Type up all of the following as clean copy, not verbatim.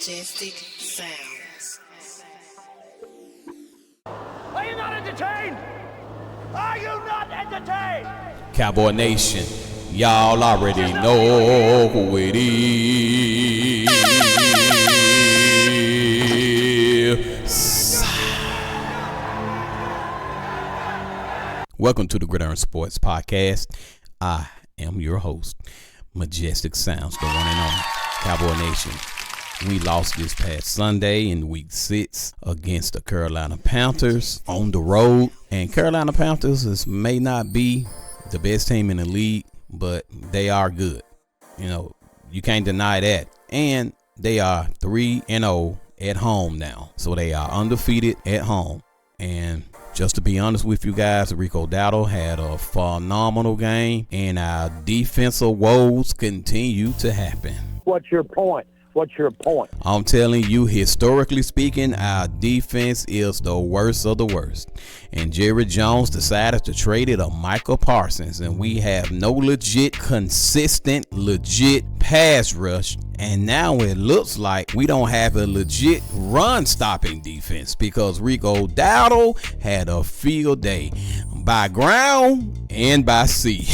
Majestic Sounds. Are you not entertained? Are you not entertained? Cowboy Nation, y'all already know who it is. Welcome to the Gridiron Sports Podcast. I am your host, Majestic Sounds, the one and only Cowboy Nation. We lost this past Sunday in week 6 against the Carolina Panthers on the road. And Carolina Panthers may not be the best team in the league, but they are good. You know, you can't deny that. And they are 3-0 at home now. So they are undefeated at home. And just to be honest with you guys, Rico Dowdle had a phenomenal game, and our defensive woes continue to happen. What's your point? What's your point? I'm telling you, historically speaking, our defense is the worst of the worst. And Jerry Jones decided to trade it to Michael Parsons, and we have no legit, consistent, legit pass rush. And now it looks like we don't have a legit run-stopping defense because Rico Dowdle had a field day by ground and by sea.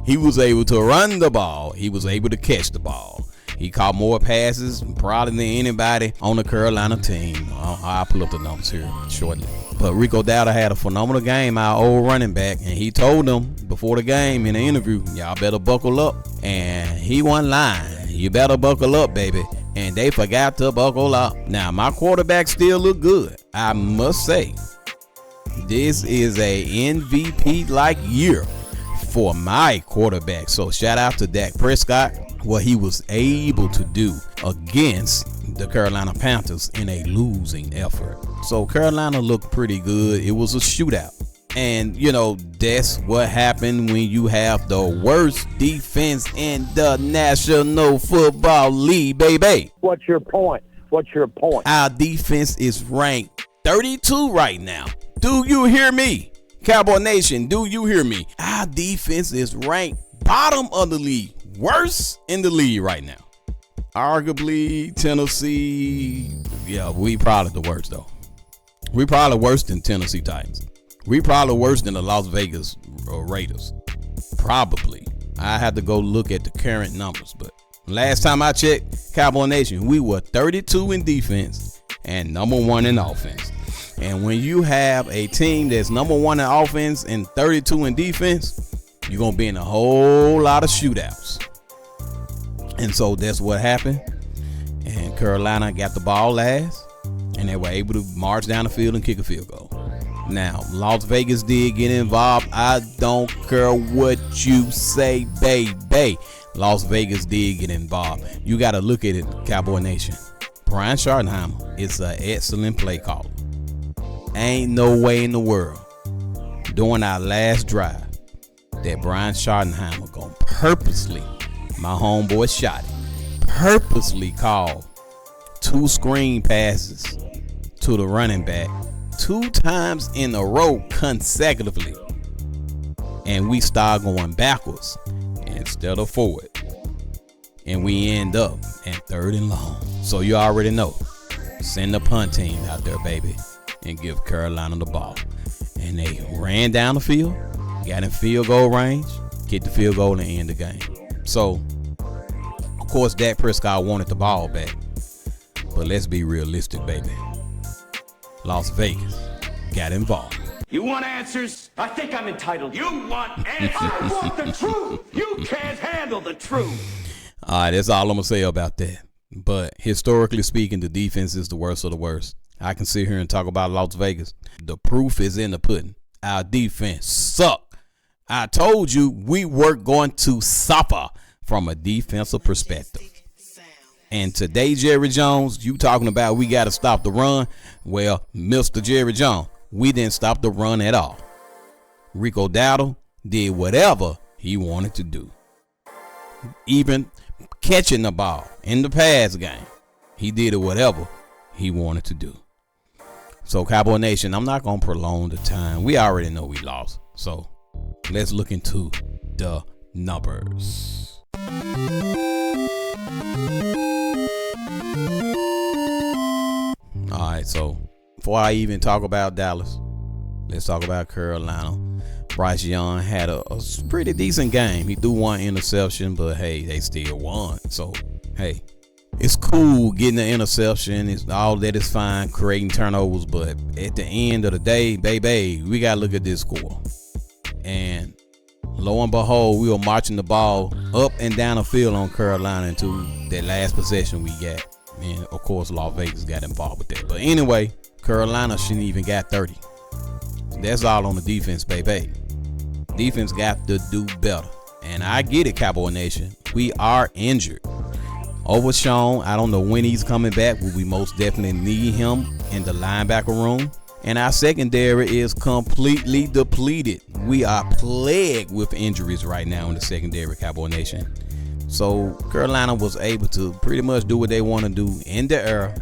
He was able to run the ball. He was able to catch the ball. He caught more passes probably than anybody on the Carolina team. I'll pull up the numbers here shortly. But Rico Dowdle had a phenomenal game, our old running back, and he told them before the game in the interview, y'all better buckle up. And he wasn't lying. You better buckle up, baby. And they forgot to buckle up. Now, my quarterback still look good. I must say, this is a MVP-like year for my quarterback. So shout out to Dak Prescott, what he was able to do against the Carolina Panthers in a losing effort. So Carolina looked pretty good. It was a shootout. And, you know, that's what happened when you have the worst defense in the National Football League, baby. What's your point? What's your point? Our defense is ranked 32 right now. Do you hear me? Cowboy Nation, do you hear me? Our defense is ranked bottom of the league. Worst in the league right now. Arguably, Tennessee, we probably the worst, though. We probably worse than Tennessee Titans. We probably worse than the Las Vegas Raiders. Probably. I have to go look at the current numbers, but last time I checked, Cowboy Nation, we were 32 in defense and number 1 in offense. And when you have a team that's number 1 in offense and 32 in defense, you're going to be in a whole lot of shootouts. And so that's what happened. And Carolina got the ball last, and they were able to march down the field and kick a field goal. Now, Las Vegas did get involved. I don't care what you say, baby. Las Vegas did get involved. You got to look at it, Cowboy Nation. Brian Schottenheimer is an excellent play caller. Ain't no way in the world during our last drive that Brian Schottenheimer gonna purposely, my homeboy Shotty, purposely call 2 screen passes to the running back 2 times in a row consecutively, and we start going backwards instead of forward, and we end up at 3rd and long. So you already know, send the punt team out there, baby, and give Carolina the ball. And they ran down the field, got in field goal range, get the field goal, and end the game. So, of course, Dak Prescott wanted the ball back. But let's be realistic, baby. Las Vegas got involved. You want answers? I think I'm entitled. You want answers? I want the truth. You can't handle the truth. All right, that's all I'm going to say about that. But historically speaking, the defense is the worst of the worst. I can sit here and talk about Las Vegas. The proof is in the pudding. Our defense sucked. I told you we were going to suffer from a defensive perspective. And today, Jerry Jones, you talking about we got to stop the run. Well, Mr. Jerry Jones, we didn't stop the run at all. Rico Dowdle did whatever he wanted to do. Even catching the ball in the pass game, he did whatever he wanted to do. So, Cowboy Nation, I'm not going to prolong the time. We already know we lost. So, let's look into the numbers. All right, so before I even talk about Dallas, let's talk about Carolina. Bryce Young had a pretty decent game. He threw one interception, but hey, they still won. So, hey, it's cool getting an interception. It's all that is fine, creating turnovers. But at the end of the day, baby, we got to look at this score. And lo and behold, we were marching the ball up and down the field on Carolina until that last possession we got. And, of course, Las Vegas got involved with that. But anyway, Carolina shouldn't even got 30. That's all on the defense, baby. Defense got to do better. And I get it, Cowboy Nation. We are injured. Overshown, I don't know when he's coming back, but we most definitely need him in the linebacker room. And our secondary is completely depleted. We are plagued with injuries right now in the secondary, Cowboy Nation. So Carolina was able to pretty much do what they want to do in the air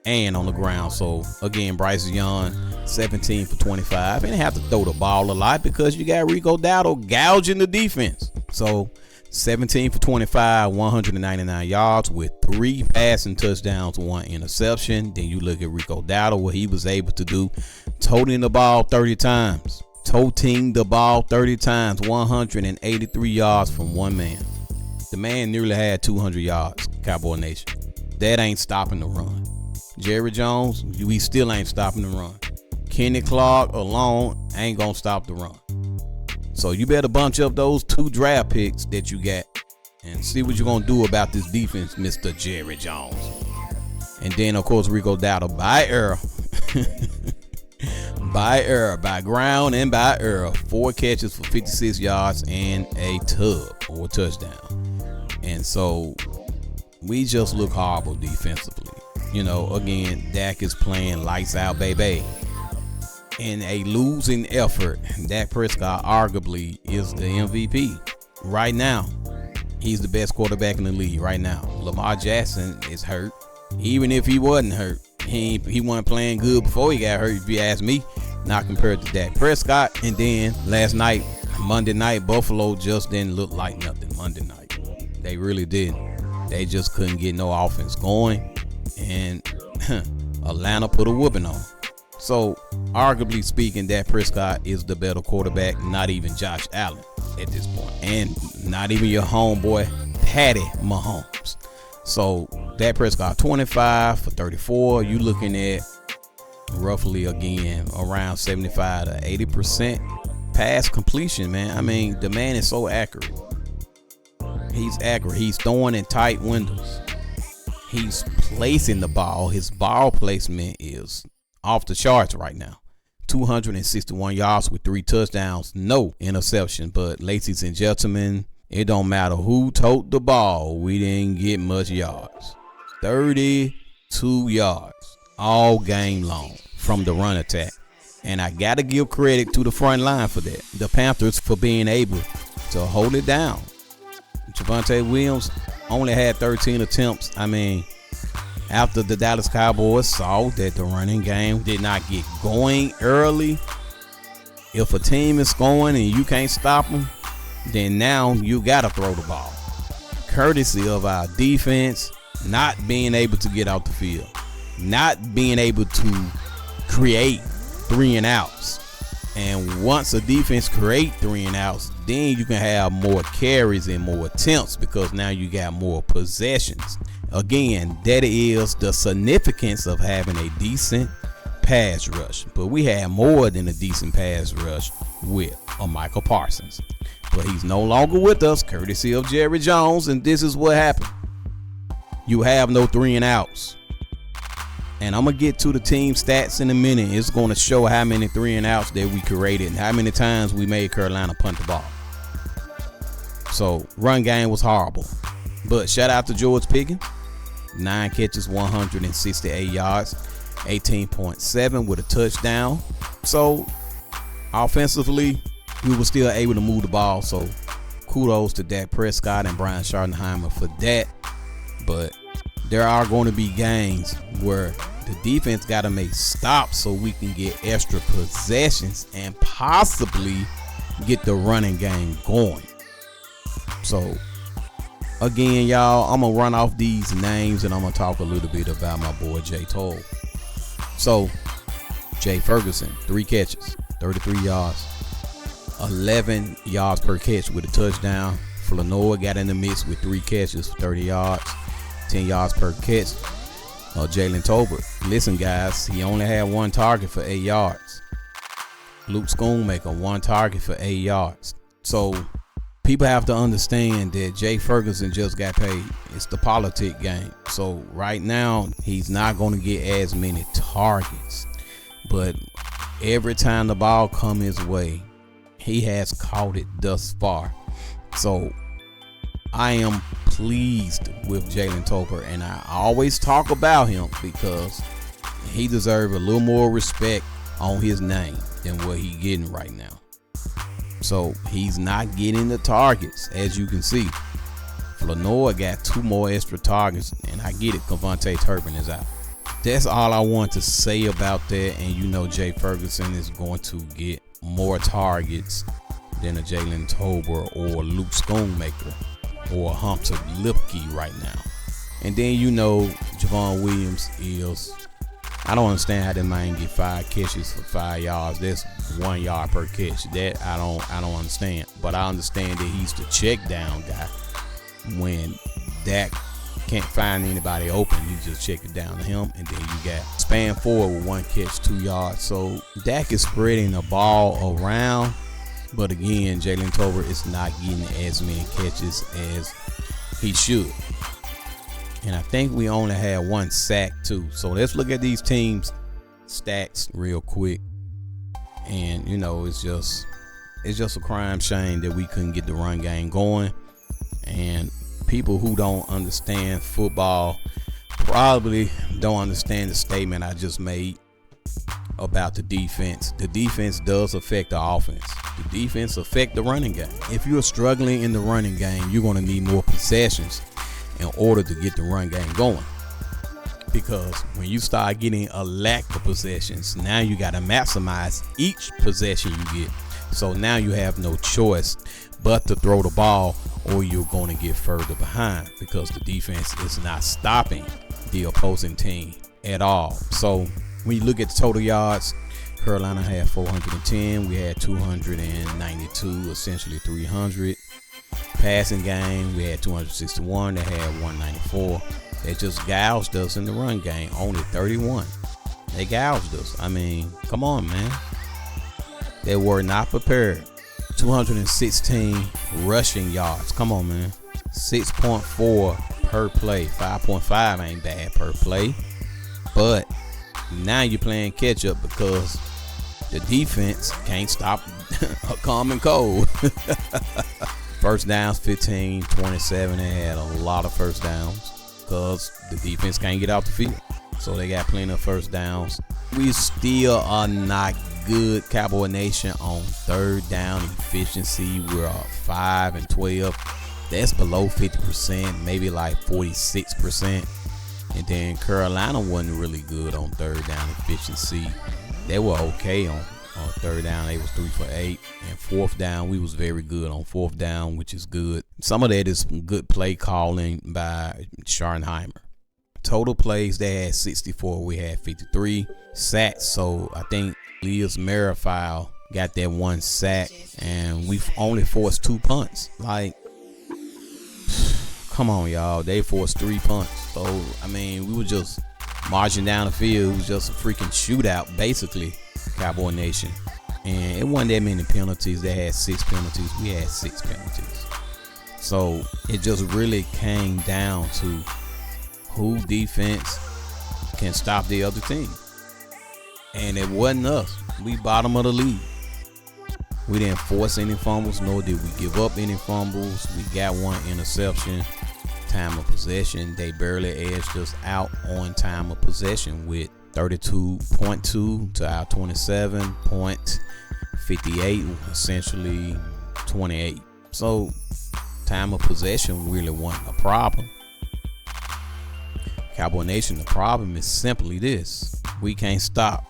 and on the ground. So again, Bryce Young, 17 for 25. And they have to throw the ball a lot because you got Rico Dowdle gouging the defense. So 17 for 25, 199 yards with 3 passing touchdowns, 1 interception. Then you look at Rico Dowdle, what he was able to do, toting the ball 30 times. Toting the ball 30 times, 183 yards from one man. The man nearly had 200 yards, Cowboy Nation. That ain't stopping the run. Jerry Jones, we still ain't stopping the run. Kenny Clark alone ain't gonna stop the run. So you better bunch up those 2 draft picks that you got and see what you're gonna do about this defense, Mr. Jerry Jones. And then of course Rico Dowdle by air. by ground and by air. 4 catches for 56 yards and a tub or a touchdown. And so we just look horrible defensively. You know, again, Dak is playing lights out, baby. In a losing effort, Dak Prescott arguably is the MVP right now. He's the best quarterback in the league right now. Lamar Jackson is hurt. Even if he wasn't hurt, he wasn't playing good before he got hurt, if you ask me, not compared to Dak Prescott. And then last night, Monday night, Buffalo just didn't look like nothing Monday night. They really didn't. They just couldn't get no offense going. And Atlanta put a whooping on. So, arguably speaking, Dak Prescott is the better quarterback, not even Josh Allen at this point. And not even your homeboy, Patty Mahomes. So, Dak Prescott, 25 for 34. You looking at roughly, again, around 75 to 80% pass completion, man. I mean, the man is so accurate. He's accurate. He's throwing in tight windows. He's placing the ball. His ball placement is off the charts right now. 261 yards with 3 touchdowns, no interception. But ladies and gentlemen, it don't matter who toted the ball. We didn't get much yards. 32 yards all game long from the run attack. And I got to give credit to the front line for that. The Panthers for being able to hold it down. Javonte Williams only had 13 attempts. I mean, after the Dallas Cowboys saw that the running game did not get going early, if a team is scoring and you can't stop them, then now you got to throw the ball. Courtesy of our defense not being able to get out the field, not being able to create 3 and outs. And once a defense create 3 and outs, then you can have more carries and more attempts because now you got more possessions. Again, that is the significance of having a decent pass rush. But we had more than a decent pass rush with Michael Parsons. But he's no longer with us, courtesy of Jerry Jones, and this is what happened. You have no 3 and outs. And I'm going to get to the team stats in a minute. It's going to show how many 3 and outs that we created and how many times we made Carolina punt the ball. So, run game was horrible. But shout out to George Pickens. 9 catches, 168 yards, 18.7 with a touchdown. So, offensively, we were still able to move the ball. So, kudos to Dak Prescott and Brian Schottenheimer for that. But there are going to be games where the defense got to make stops so we can get extra possessions and possibly get the running game going. So, again, y'all, I'm going to run off these names and I'm going to talk a little bit about my boy Jay Toll. So Jay Ferguson, 3 catches, 33 yards, 11 yards per catch with a touchdown. Flanoa got in the mix with 3 catches, 30 yards, 10 yards per catch. Jalen Tolbert, listen guys, he only had 1 target for 8 yards. Luke Schoonmaker, 1 target for 8 yards. So people have to understand that Jay Ferguson just got paid. It's the politic game. So right now, he's not going to get as many targets. But every time the ball comes his way, he has caught it thus far. So I am pleased with Jalen Tolbert, and I always talk about him because he deserves a little more respect on his name than what he's getting right now. So he's not getting the targets, as you can see. Flanoa got 2 more extra targets, and I get it, Cavontae Turpin is out. That's all I want to say about that. And you know Jay Ferguson is going to get more targets than a Jalen Tolbert or Luke Schoonmaker or Hunter Lipke right now. And then you know Javon Williams is, I don't understand how that man get 5 catches for 5 yards. That's 1 yard per catch. That I don't understand. But I understand that he's the check down guy. When Dak can't find anybody open, you just check it down to him, and then you got span forward with 1 catch, 2 yards. So Dak is spreading the ball around, but again, Jalen Tolbert is not getting as many catches as he should. And I think we only had 1 sack too. So let's look at these teams' stats real quick. And you know, it's just a crime shame that we couldn't get the run game going. And people who don't understand football probably don't understand the statement I just made about the defense. The defense does affect the offense. The defense affects the running game. If you're struggling in the running game, you're going to need more possessions in order to get the run game going. Because when you start getting a lack of possessions, now you got to maximize each possession you get. So now you have no choice but to throw the ball, or you're going to get further behind because the defense is not stopping the opposing team at all. So when you look at the total yards, Carolina had 410. We had 292, essentially 300. Passing game, we had 261. They had 194. They just gouged us in the run game, only 31. They gouged us. I mean, come on, man. They were not prepared. 216 rushing yards. Come on, man. 6.4 per play. 5.5 ain't bad per play. But now you're playing catch up because the defense can't stop a common cold. First downs, 15, 27. They had a lot of first downs because the defense can't get off the field. So they got plenty of first downs. We still are not good, Cowboy Nation, on 3rd down efficiency. We're 5 and 12. That's below 50%, maybe like 46%. And then Carolina wasn't really good on 3rd down efficiency. They were okay on 3rd down. They was 3 for 8. And 4th down, we was very good on 4th down, which is good. Some of that is good play calling by Scharnheimer. Total plays, they had 64. We had 53 sacks. So I think Leah's Merrifield got that 1 sack, and we've only forced 2 punts. Like, come on, y'all. They forced 3 punts. So, I mean, we were just marching down the field. It was just a freaking shootout, basically, Cowboy Nation. And it wasn't that many penalties. They had 6 penalties. We had 6 penalties. So, it just really came down to who defense can stop the other team. And it wasn't us. We bottom of the league. We didn't force any fumbles, nor did we give up any fumbles. We got 1 interception. Time of possession, they barely edged us out on time of possession with 32.2 to our 27.58, essentially 28. So time of possession really wasn't a problem. Cowboy Nation, the problem is simply this: we can't stop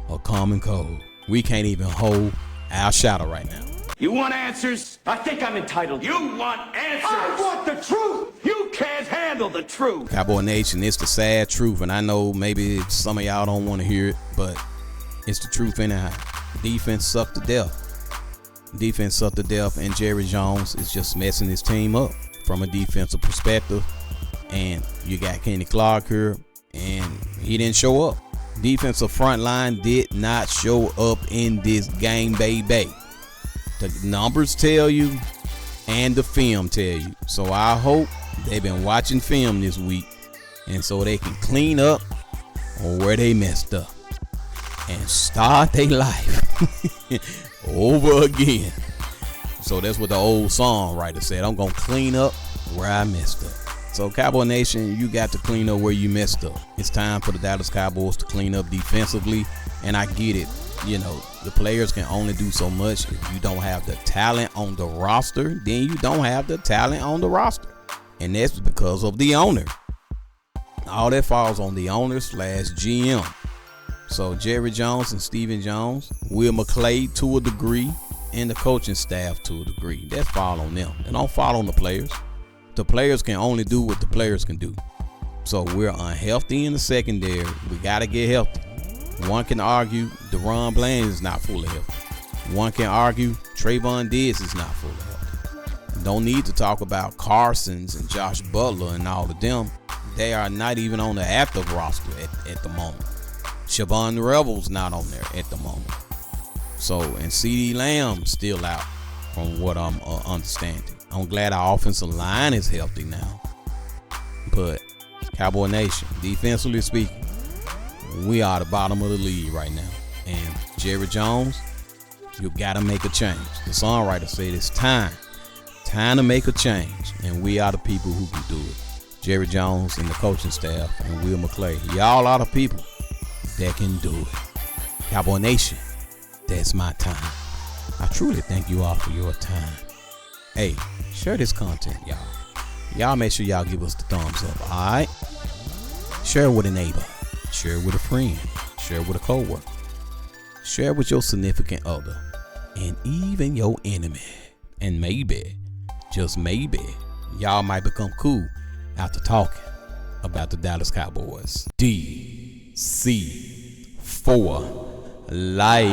a common cold. We can't even hold our shadow right now. You want answers? I think I'm entitled. You want answers? I want the truth. You can't handle the truth. Cowboy Nation, it's the sad truth, and I know maybe some of y'all don't want to hear it, but it's the truth anyhow. Defense sucked to death. Defense sucked to death, and Jerry Jones is just messing his team up from a defensive perspective. And you got Kenny Clark here, and he didn't show up. Defensive front line did not show up in this game, baby. The numbers tell you, and the film tell you. So I hope they've been watching film this week, and so they can clean up on where they messed up and start their life over again. So that's what the old songwriter said. I'm going to clean up where I messed up. So Cowboy Nation, you got to clean up where you messed up. It's time for the Dallas Cowboys to clean up defensively. And I get it. You know, the players can only do so much. If you don't have the talent on the roster, then you don't have the talent on the roster. And that's because of the owner. All that falls on the owner / GM. So Jerry Jones and Stephen Jones, Will McClay to a degree, and the coaching staff to a degree. That's fall on them. They don't fall on the players. The players can only do what the players can do. So we're unhealthy in the secondary. We got to get healthy. One can argue DeRon Bland is not fully healthy. One can argue Trayvon Diggs is not fully healthy. Don't need to talk about Carsons and Josh Butler and all of them. They are not even on the active roster at the moment. Siobhan Rebel's not on there at the moment. So, and CeeDee Lamb still out from what I'm understanding. I'm glad our offensive line is healthy now. But Cowboy Nation, defensively speaking, we are the bottom of the league right now. And Jerry Jones, you got to make a change. The songwriter said it's time to make a change. And we are the people who can do it. Jerry Jones and the coaching staff and Will McClay. Y'all are the people that can do it. Cowboy Nation, that's my time. I truly thank you all for your time. Hey, share this content, y'all. Y'all make sure y'all give us the thumbs up, all right? Share it with a neighbor. Share it with a friend. Share it with a coworker. Share it with your significant other. And even your enemy. And maybe, just maybe, y'all might become cool after talking about the Dallas Cowboys. DC4 Live.